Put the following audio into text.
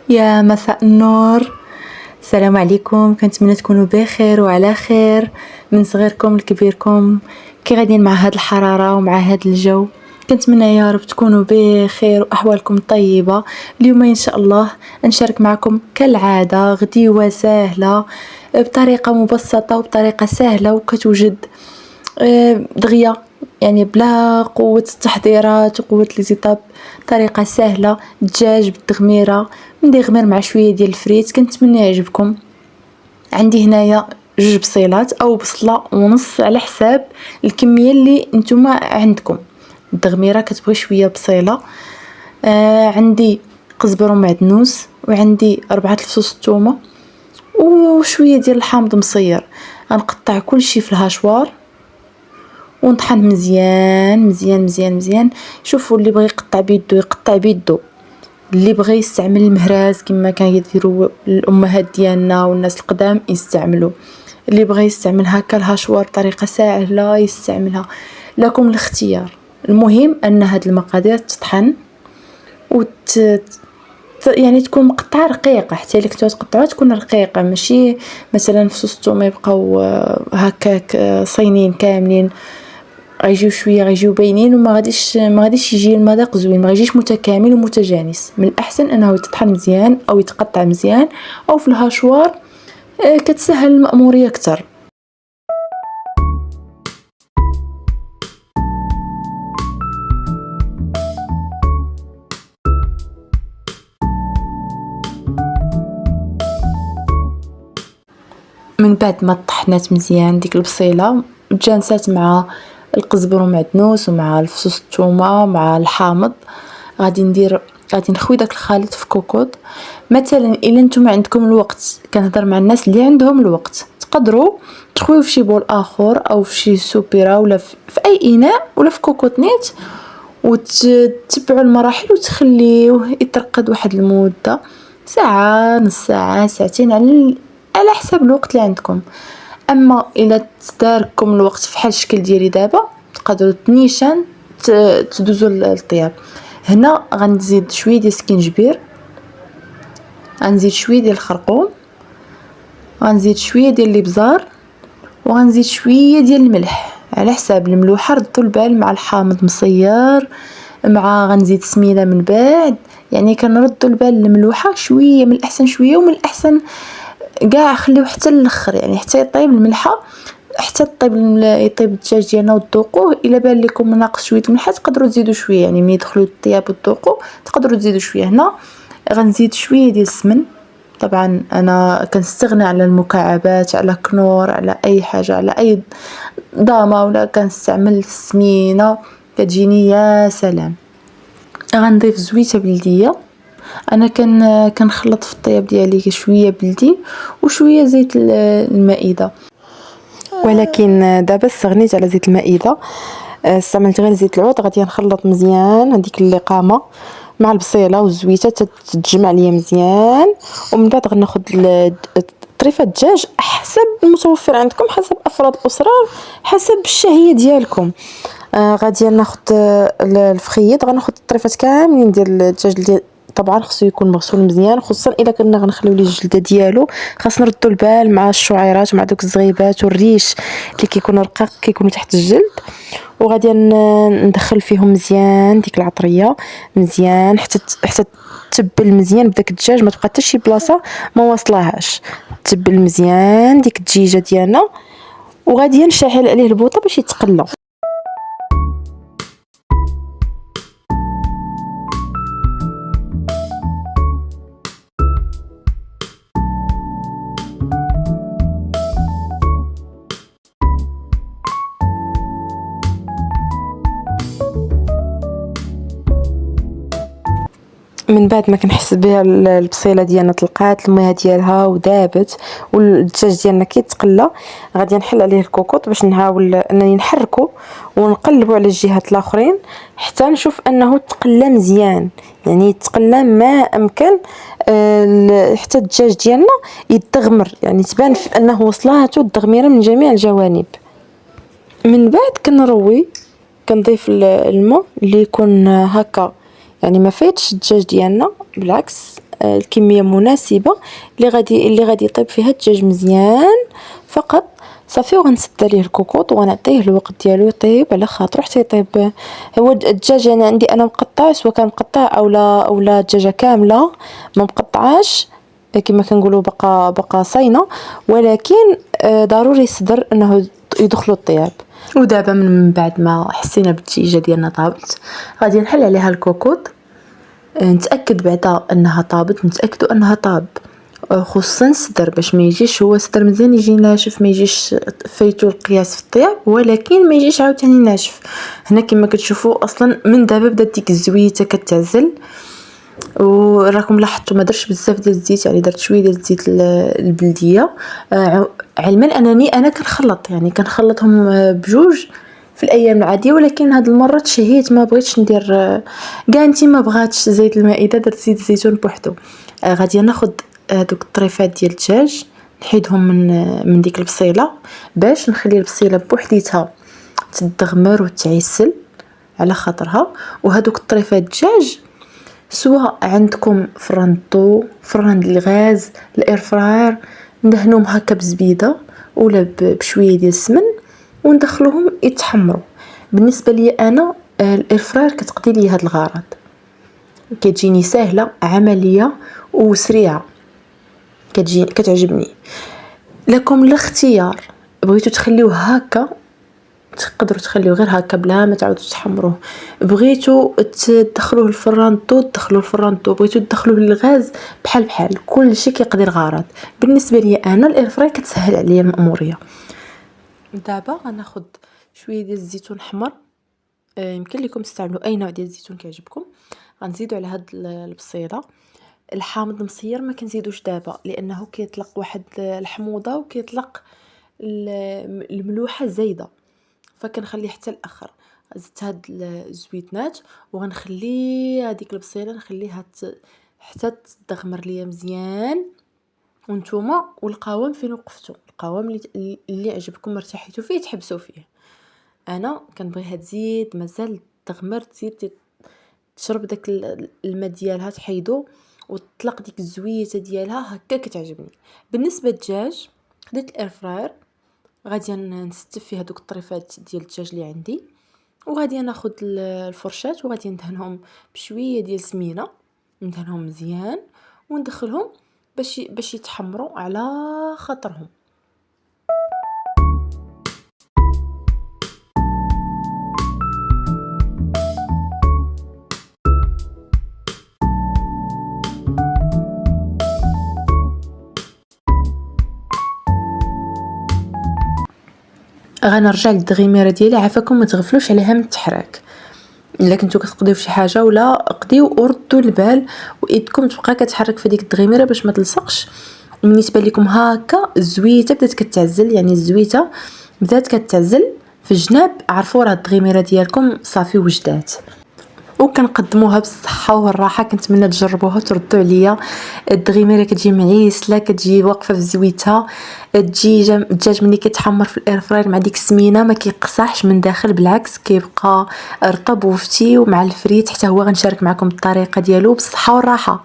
يا مساء النور، السلام عليكم. كنتمنى تكونوا بخير وعلى خير من صغيركم لكبيركم. كي غاديين مع هاد الحراره ومع هاد الجو، كنتمنى يا رب تكونوا بخير واحوالكم طيبه. اليوم ان شاء الله نشارك معكم كالعاده غديوه سهله بطريقه مبسطه وبطريقه سهله وكتوجد دغيا، يعني بلا قوة التحضيرات وقوة الزيطاب. طريقة سهلة، دجاج بالتغميرة، ندغمر مع شوية ديال الفريت. كنتمنى يعجبكم. عندي هنايا 2 بصيلات او بصلة ونص على حساب الكمية اللي نتوما عندكم. التغميرة كتبغي شوية بصيلة. عندي قزبر ومعدنوس، وعندي 4 الفصوص الثومة وشوية ديال الحامض مصير. غنقطع كل شيء في الهاشوار ونطحن مزيان مزيان مزيان مزيان. شوفوا، اللي بغى يقطع بيدو يقطع بيدو، اللي بغى يستعمل المهراز كما كان يديروا الامهات ديالنا والناس القدام يستعملوا، اللي بغى يستعمل هكا الهاشوار بطريقه سهله يستعملها. لكم الاختيار. المهم ان هاد المقادير تطحن يعني تكون مقطعه رقيقه، حتى اللي كنتو تقطعوها تكون رقيقه، ماشي مثلا فصوص الثوم يبقاو هكاك صينين كاملين، غيجيو شويه غيجيو باينين وما غاديش يجي المذاق زوين، ما غيجيش متكامل ومتجانس. من الاحسن انه يتطحن مزيان او يتقطع مزيان او في الهاشوار. كتسهل المأموريه اكثر. من بعد ما طحنات مزيان ديك البصيله تجانسات مع القزبر ومعدنوس ومع الفصوص الثومه مع الحامض، غادي نخوي داك الخليط في كوكوط. مثلا الا نتوما عندكم الوقت، كنهضر مع الناس اللي عندهم الوقت، تقدروا تخويو في شي بول اخر او في شي سوبيره ولا في اي اناء ولا في كوكوطنيت، وتتبعوا المراحل وتخليوه يترقد واحد المده، ساعه، نص ساعه، ساعتين، على حسب الوقت اللي عندكم. اما الا تداركم الوقت فحال الشكل ديالي دابا، تقدروا نيشان تدوزوا للطياب. هنا غنزيد شويه ديال السكينجبير، غنزيد شويه ديال الخرقوم، غنزيد شويه ديال الابزار، وغنزيد شويه ديال الملح على حساب الملوحه. ردوا البال مع الحامض مصير، مع غنزيد سميده من بعد، يعني كنردوا البال الملوحه شويه، من الاحسن شويه، ومن الاحسن كاع خليو حتى الاخر، يعني حتى يطيب الملحه، حتى يطيب الدجاج ديالنا وتذوقوه. الا بان لكم ناقص شويه الملحه تقدروا تزيدوا شويه، يعني ملي يدخلوا الطياب وتذوقوا تقدروا تزيدوا شويه. هنا غنزيد شويه ديال السمن، طبعا انا كنستغنى على المكعبات، على كنور، على اي حاجه، على اي ضامه، ولا كنستعمل السمينه كتجيني يا سلام. غنضيف زويته بلديه. انا كنخلط في الطياب ديالي شويه بلدي وشويه زيت المائده، ولكن دابا استغنيت على زيت المائده، استعملت غير زيت العود. غادي نخلط مزيان هذيك اللقامه مع البصيله والزويته تتجمع ليا مزيان، ومن بعد غناخذ طريفه الدجاج حسب المتوفر عندكم، حسب افراد الاسره، حسب الشهيه ديالكم. غادي ناخذ الفخيط، غناخذ الطريفات كاملين ديال الدجاج اللي طبعا خصو يكون مغسول مزيان، خصوصا الا كنا غنخليو ليه الجلده ديالو. خاصنا نردوا البال مع الشعيرات ومع دوك الزغيبات والريش اللي كيكونوا رقاق كيكونوا تحت الجلد. وغادي ندخل فيهم مزيان ديك العطريه مزيان حتى تبل مزيان بداك الدجاج، ما تبقى حتى شي بلاصه ما واصلاهاش، تبل مزيان ديك الدجيجه ديالنا. وغادي نشعل عليه البوطه باش يتقلى. من بعد ما كنحس بها البصيله ديالنا طلقات الميه ديالها ودابت والدجاج ديالنا كيتقلى، غادي نحل عليه الكوكوط باش نحاول انني نحركه ونقلبوا على الجهات الاخرين حتى نشوف انه تقلى مزيان، يعني تقلى ما امكن، حتى الدجاج ديالنا يتغمر، يعني تبان انه وصلاتو التغميره من جميع الجوانب. من بعد كنروي، كنضيف الماء اللي يكون هكا، يعني ما فايتش الدجاج ديالنا، بالعكس الكميه مناسبه اللي غادي يطيب فيها الدجاج مزيان فقط صافي. وغنسد عليه الكوكوط وغنعطيه الوقت ديالو يطيب على خاطرو حتى يطيب. هو الدجاج يعني عندي انا مقطع، سواء كان مقطع اولا دجاجه كامله ما مقطعاش كما كنقولوا بقى صاينه، ولكن ضروري الصدر انه يدخلوا الطياب. ودابا من بعد ما حسينا بالدجاجه ديالنا طابت غادي نحل عليها الكوكوط، نتاكد بعدا انها طابت، نتاكدوا انها طاب خصوصا الصدر باش ما يجيش هو الصدر مزيان يجي ناشف، ما يجيش فايتو القياس في الطياب ولكن ما يجيش عاوتاني ناشف. هنا كما كتشوفوا اصلا من دابا بدات ديك الزويته كتعزل، وراكم لاحظتوا ما درتش بزاف ديال الزيت، يعني درت شويه ديال الزيت البلديه، علما انني انا كنخلط يعني كنخلطهم بجوج في الايام العاديه، ولكن هاد المره تشهيت ما بغيتش ندير كاع انت ما بغاتش زيت المائده درت زيت الزيتون بوحدو. غادي ناخذ دوك الطريفات ديال الدجاج نحيدهم من ديك البصيله باش نخلي البصيله بوحديتها تدغمر وتعسل على خاطرها. وهذوك الطريفات الدجاج سواء عندكم فران الضو، فران الغاز، الاير فراير، ندهنوهم هكا بزبيده ولا بشويه ديال السمن وندخلوهم يتحمروا. بالنسبه لي انا الاير فراير كتقضي لي هذا الغرض، كتجيني سهله عمليه وسريعه، كتعجبني. لكم الاختيار، بغيتو تخليوه هكا تقدروا تخليوه غير هكا بلا ما تعاودوا تحمروه، بغيتو تدخلوه الفران الضو دخلوه الفران الضو، بغيتو تدخلوه للغاز بحال كل شيء كيقضي الغرض. بالنسبه لي انا الاير فراي كتسهل عليا الماموريه. دابا غناخذ شويه ديال الزيتون احمر، يمكن لكم تستعملوا اي نوع ديال الزيتون كيعجبكم. غنزيدوا على هاد البصيله. الحامض المصير ما كنزيدوش دابا لانه كيطلق واحد الحموضه وكيطلق الملوحه زايده، فكنخليه حتى الاخر. زدت هاد الزويتنات وغنخلي هذيك البصيله نخليها حتى تدغمر ليا مزيان. وانتوما والقوام فين وقفتوا، القوام اللي عجبكم مرتاحيتوا فيه تحبسوا فيه. انا كنبغيها تزيد مازال تغمر، تزيد تشرب داك الماء ديالها تحيدو وتطلق ديك الزويته ديالها هكا كتعجبني. بالنسبه للدجاج خديت الاير فراير، غادي نستف فيها دوك الطريفات ديال الدجاج اللي عندي، وغادي ناخذ الفرشات وغادي ندهنهم بشويه ديال سمينه، ندهنهم مزيان وندخلهم باش يتحمروا على خاطرهم. غنرجع للدغيميره ديالي، عافاكم ما تغفلوش عليها من التحراك. الا كنتو كتقضيو فشي حاجه ولا قضيو وردوا البال وايدكم تبقى كتحرك في ديك الدغيميره باش ما تلصقش. بالنسبه لكم هكا الزويته بدات كتعزل، يعني الزويته بدات كتعزل في الجناب، عرفوا راه الدغيميره ديالكم صافي وجدات. وكنقدموها بالصحه والراحه، كنتمنى تجربوها وتردوا عليا. الدغيميره كتجي معيسله، كتجي واقفه في زويتها، الدجاج ملي كيتحمر في الاير فراير مع ديك السمينه ما كيقصحش من داخل، بالعكس كيبقى رطب وفتي ومع الفريت. حتى هو غنشارك معكم الطريقه ديالو بالصحه والراحه.